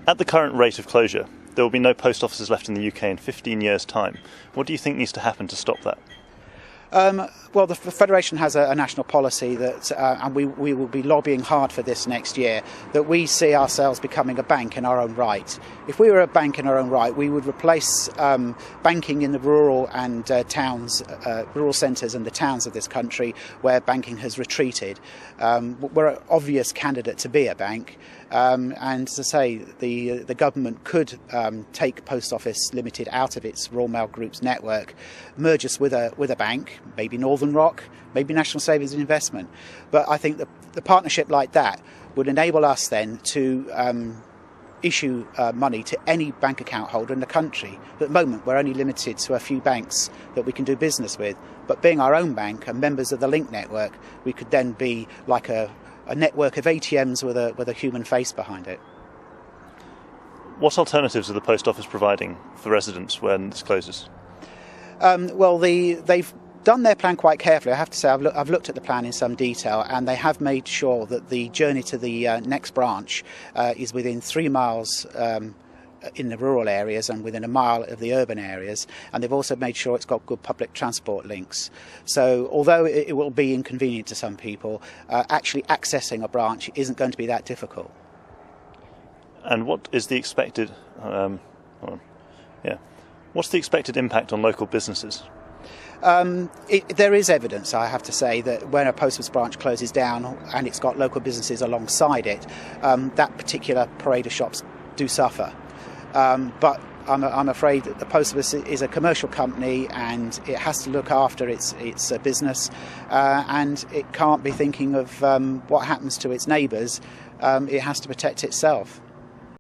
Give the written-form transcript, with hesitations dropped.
At the current rate of closure, there will be no post offices left in the UK in 15 years' time. What do you think needs to happen to stop that? Well, the Federation has a national policy that, and we will be lobbying hard for this next year, that we see ourselves becoming a bank in our own right. If we were a bank in our own right, we would replace banking in the rural and rural centres and the towns of this country where banking has retreated. We're an obvious candidate to be a bank. And as I say, the government could take Post Office Limited out of its Royal Mail Group's network, merge us with a bank, maybe Northern Rock, maybe National Savings and Investment. But I think the partnership like that would enable us then to issue money to any bank account holder in the country. At the moment, we're only limited to a few banks that we can do business with. But being our own bank and members of the Link network, we could then be like a network of ATMs with a human face behind it. What alternatives are the Post Office providing for residents when this closes? Well, they've done their plan quite carefully. I have to say I've looked at the plan in some detail, and they have made sure that the journey to the next branch is within 3 miles in the rural areas and within a mile of the urban areas, and they've also made sure it's got good public transport links. So although it will be inconvenient to some people, actually accessing a branch isn't going to be that difficult. And what is the expected what's the expected impact on local businesses? There is evidence, I have to say, that when a post office branch closes down and it's got local businesses alongside it, that particular parade of shops do suffer. But I'm afraid that the Post Office is a commercial company and it has to look after its business, and it can't be thinking of what happens to its neighbours. It has to protect itself.